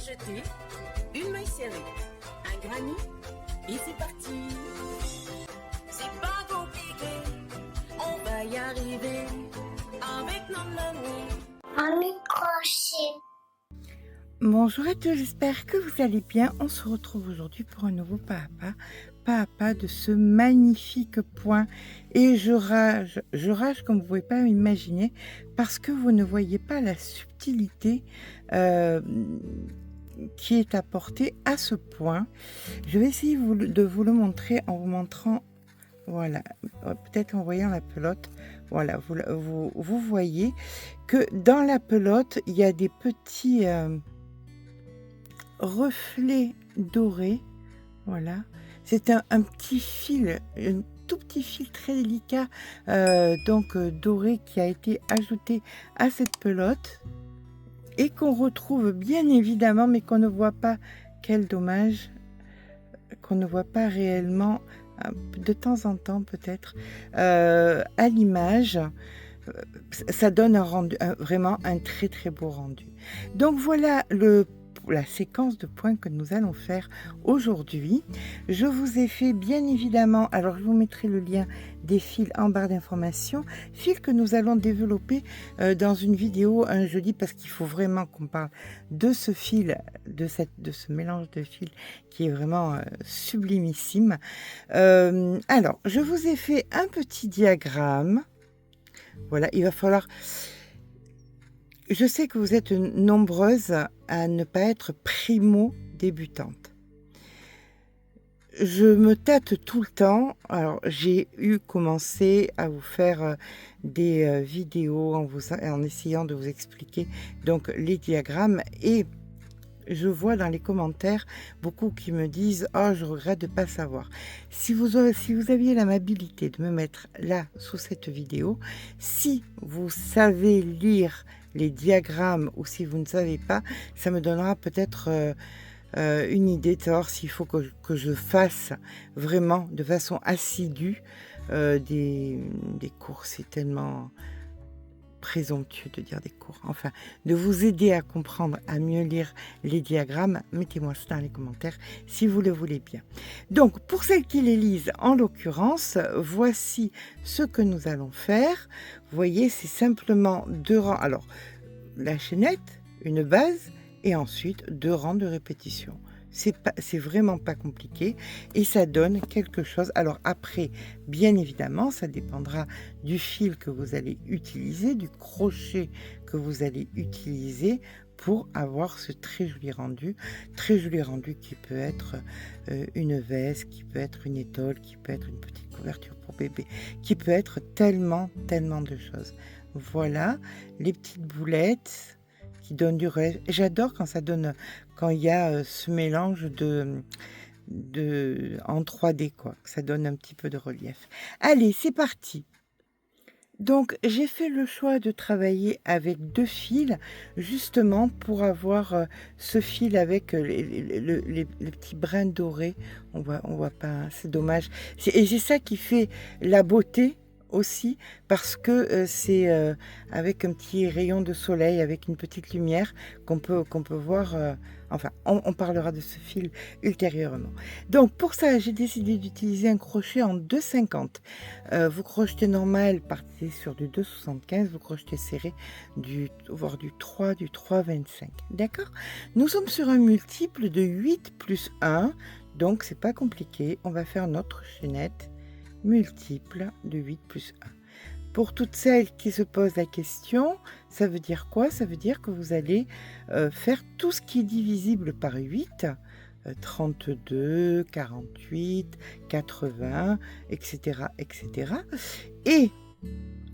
jeter, une maille serrée, un granit, et c'est parti. C'est pas compliqué, on va y arriver avec nos mamies. Un microchip. Bonjour à tous, j'espère que vous allez bien. On se retrouve aujourd'hui pour un nouveau pas à pas de ce magnifique point. Et je rage comme vous ne pouvez pas imaginer, parce que vous ne voyez pas la subtilité qui est apportée à ce point. Je vais essayer de vous le montrer en vous montrant, voilà, peut-être en voyant la pelote. Voilà, vous voyez que dans la pelote, il y a des petits reflets dorés. Voilà, c'est un petit fil, un tout petit fil très délicat, doré, qui a été ajouté à cette pelote et qu'on retrouve bien évidemment, mais qu'on ne voit pas. Quel dommage qu'on ne voit pas réellement, de temps en temps peut-être, à l'image. Ça donne un rendu, vraiment un très très beau rendu. Donc voilà la séquence de points que nous allons faire aujourd'hui. Je vous ai fait bien évidemment, alors je vous mettrai le lien des fils en barre d'informations, fils que nous allons développer dans une vidéo un jeudi, parce qu'il faut vraiment qu'on parle de ce fil, de ce mélange de fils qui est vraiment sublimissime. Alors, je vous ai fait un petit diagramme. Voilà, il va falloir... Je sais que vous êtes nombreuses à ne pas être primo-débutantes. Je me tâte tout le temps. Alors, j'ai commencé à vous faire des vidéos en essayant de vous expliquer donc les diagrammes, et je vois dans les commentaires beaucoup qui me disent « Oh, je regrette de ne pas savoir ». Si vous aviez l'amabilité de me mettre là, sous cette vidéo, si vous savez lire les diagrammes ou si vous ne savez pas, ça me donnera peut-être une idée de savoir s'il faut que je fasse vraiment de façon assidue des cours. C'est tellement présomptueux de dire des cours, enfin, de vous aider à comprendre, à mieux lire les diagrammes. Mettez-moi ça dans les commentaires si vous le voulez bien. Donc, pour celles qui les lisent, en l'occurrence, voici ce que nous allons faire. Vous voyez, c'est simplement 2 rangs. Alors, la chaînette, une base, et ensuite 2 rangs de répétition. C'est vraiment pas compliqué et ça donne quelque chose. Alors après, bien évidemment, ça dépendra du fil que vous allez utiliser, du crochet que vous allez utiliser pour avoir ce très joli rendu qui peut être une veste, qui peut être une étole, qui peut être une petite couverture pour bébé, qui peut être tellement de choses. Voilà les petites boulettes qui donne du relief. J'adore quand il y a ce mélange en 3D, quoi. Ça donne un petit peu de relief. Allez, c'est parti. Donc, j'ai fait le choix de travailler avec 2 fils, justement pour avoir ce fil avec les petits brins dorés. On voit pas, hein, c'est dommage. Et c'est ça qui fait la beauté aussi, parce que c'est avec un petit rayon de soleil, avec une petite lumière qu'on peut voir. Enfin, on parlera de ce fil ultérieurement. Donc pour ça, j'ai décidé d'utiliser un crochet en 2,50. Vous crochetez normal, partez sur du 2,75. Vous crochetez serré, voire du 3,25. D'accord? Nous sommes sur un multiple de 8 plus 1, donc c'est pas compliqué. On va faire notre chaînette multiple de 8 plus 1. Pour toutes celles qui se posent la question, ça veut dire quoi? Ça veut dire que vous allez faire tout ce qui est divisible par 8, 32, 48, 80, etc., etc. Et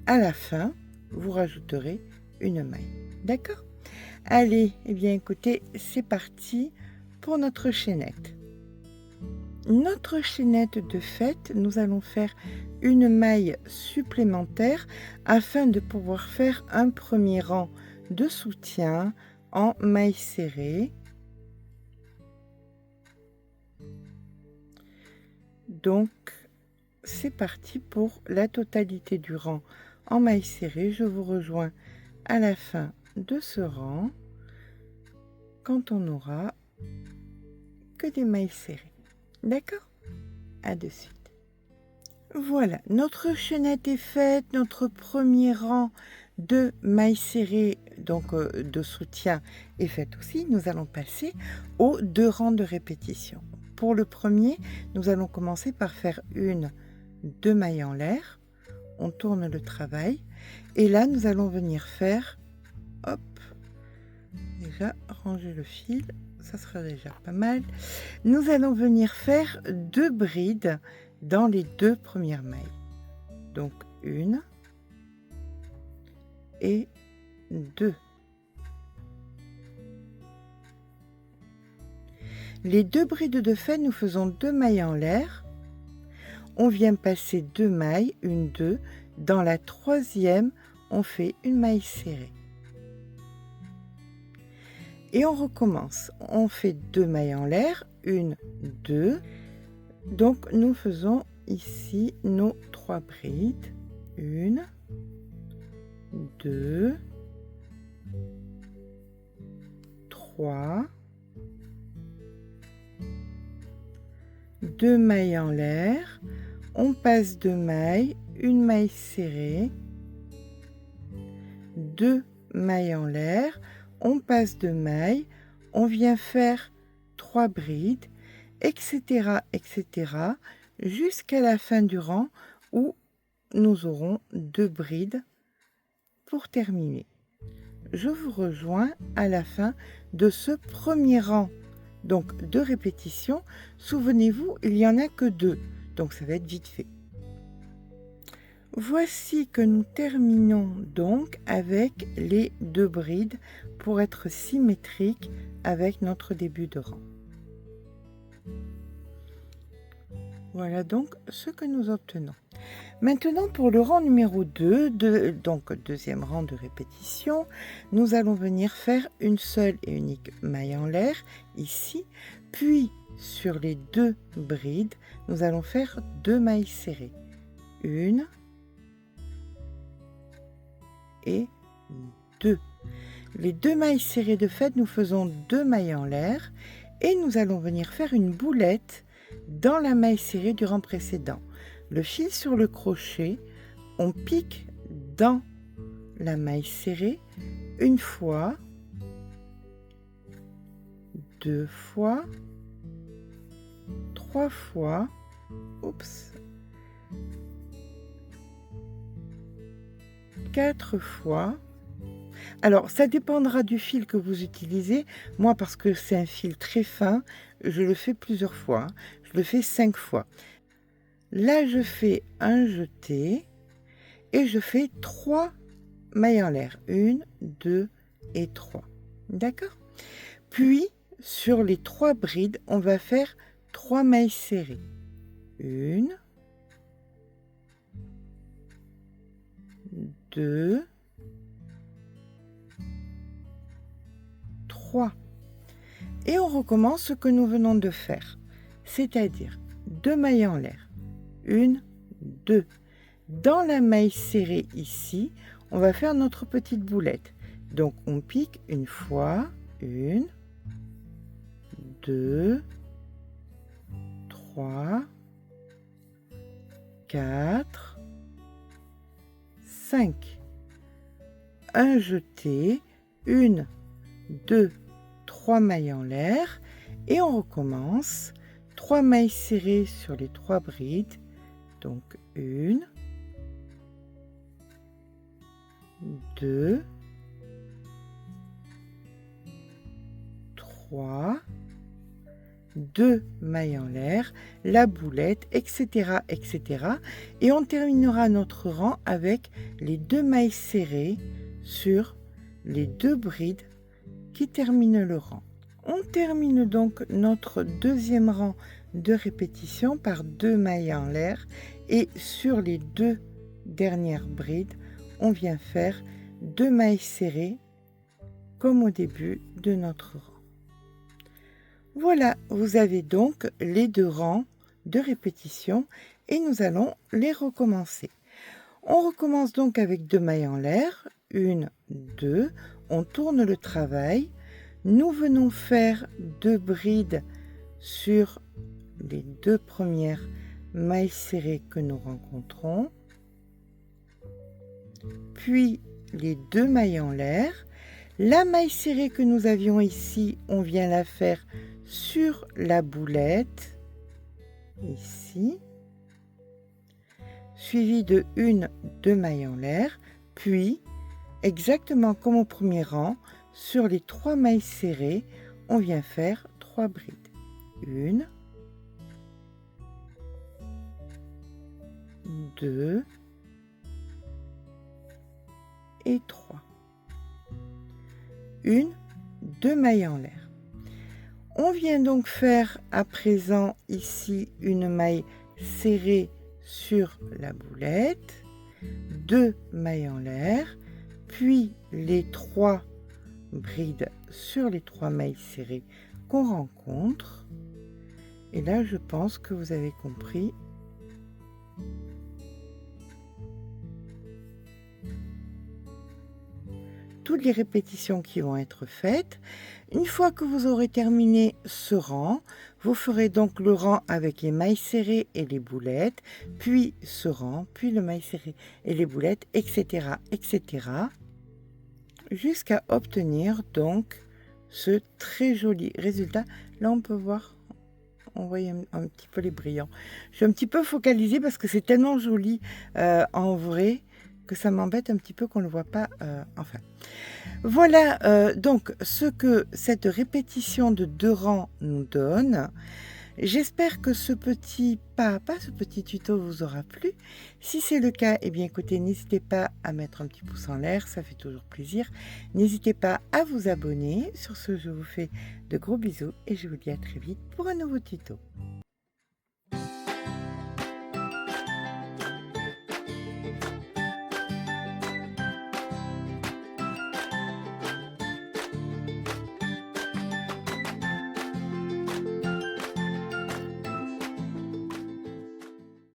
à la fin, vous rajouterez une maille. D'accord? Allez, eh bien écoutez, c'est parti pour notre chaînette. Notre chaînette de fête, nous allons faire une maille supplémentaire afin de pouvoir faire un premier rang de soutien en maille serrée. Donc, c'est parti pour la totalité du rang en maille serrée. Je vous rejoins à la fin de ce rang. quand on n'aura que des mailles serrées. D'accord? À de suite. Voilà, notre chaînette est faite, notre premier rang de mailles serrées, donc de soutien, est fait aussi. Nous allons passer aux 2 rangs de répétition. Pour le premier, nous allons commencer par faire 2 mailles en l'air. On tourne le travail et là nous allons venir faire, hop, déjà ranger le fil, ça sera déjà pas mal. Nous allons venir faire 2 brides dans les 2 premières mailles, donc 1 et 2. Les 2 brides de fait, nous faisons 2 mailles en l'air. On vient passer 2 mailles, 1, 2. Dans la 3e, on fait une maille serrée. Et on recommence. On fait 2 mailles en l'air, 1, 2. Donc, nous faisons ici nos 3 brides. 1, 2, 3. 2 mailles en l'air, on passe 2 mailles, une maille serrée, 2 mailles en l'air, on passe 2 mailles, on vient faire 3 brides, etc., etc., jusqu'à la fin du rang où nous aurons 2 brides pour terminer. Je vous rejoins à la fin de ce premier rang. Donc 2 répétitions, souvenez-vous, il n'y en a que 2, donc ça va être vite fait. Voici que nous terminons donc avec les 2 brides pour être symétriques avec notre début de rang. Voilà donc ce que nous obtenons. Maintenant pour le rang numéro 2, donc deuxième rang de répétition, nous allons venir faire une seule et unique maille en l'air ici, puis sur les 2 brides, nous allons faire 2 mailles serrées. 1 et 2. Les 2 mailles serrées de fait, nous faisons 2 mailles en l'air et nous allons venir faire une boulette dans la maille serrée du rang précédent. Le fil sur le crochet, on pique dans la maille serrée une fois, 2 fois, 3 fois, oups, 4 fois. Alors, ça dépendra du fil que vous utilisez. Moi, parce que c'est un fil très fin, je le fais plusieurs fois. Je le fais 5 fois. Là, je fais un jeté et je fais 3 mailles en l'air. 1, 2 et 3. D'accord? Puis, sur les 3 brides, on va faire 3 mailles serrées. 1, 2, 3. Et on recommence ce que nous venons de faire, c'est-à-dire 2 mailles en l'air. 1, 2. Dans la maille serrée ici, on va faire notre petite boulette. Donc on pique une fois, 1, 2, 3, 4, 5. Un jeté, 1, 2, 3 mailles en l'air et on recommence. 3 mailles serrées sur les 3 brides. Donc 1, 2, 3, 2 mailles en l'air, la boulette, etc., etc. Et on terminera notre rang avec les 2 mailles serrées sur les 2 brides qui terminent le rang. On termine donc notre deuxième rang de répétition par 2 mailles en l'air et sur les 2 dernières brides, on vient faire 2 mailles serrées comme au début de notre rang. Voilà, vous avez donc les 2 rangs de répétition et nous allons les recommencer. On recommence donc avec 2 mailles en l'air, 1, 2, on tourne le travail, Nous venons faire 2 brides sur les 2 premières mailles serrées que nous rencontrons, puis les 2 mailles en l'air. La maille serrée que nous avions ici, on vient la faire sur la boulette, ici, suivie de 2 mailles en l'air, puis, exactement comme au premier rang, sur les 3 mailles serrées, on vient faire 3 brides. 1, 2 et 3. 2 mailles en l'air. On vient donc faire à présent ici une maille serrée sur la boulette, 2 mailles en l'air, puis les 3 brides sur les 3 mailles serrées qu'on rencontre. Et là, je pense que vous avez compris. Toutes les répétitions qui vont être faites. Une fois que vous aurez terminé ce rang, vous ferez donc le rang avec les mailles serrées et les boulettes, puis ce rang, puis le maille serré et les boulettes, etc., etc., jusqu'à obtenir donc ce très joli résultat. Là, on peut voir, on voit un petit peu les brillants. Je suis un petit peu focalisée parce que c'est tellement joli en vrai que ça m'embête un petit peu qu'on ne le voit pas. Enfin, voilà donc ce que cette répétition de 2 rangs nous donne. J'espère que ce petit ce petit tuto vous aura plu. Si c'est le cas, eh bien écoutez, n'hésitez pas à mettre un petit pouce en l'air, ça fait toujours plaisir. N'hésitez pas à vous abonner. Sur ce, je vous fais de gros bisous et je vous dis à très vite pour un nouveau tuto.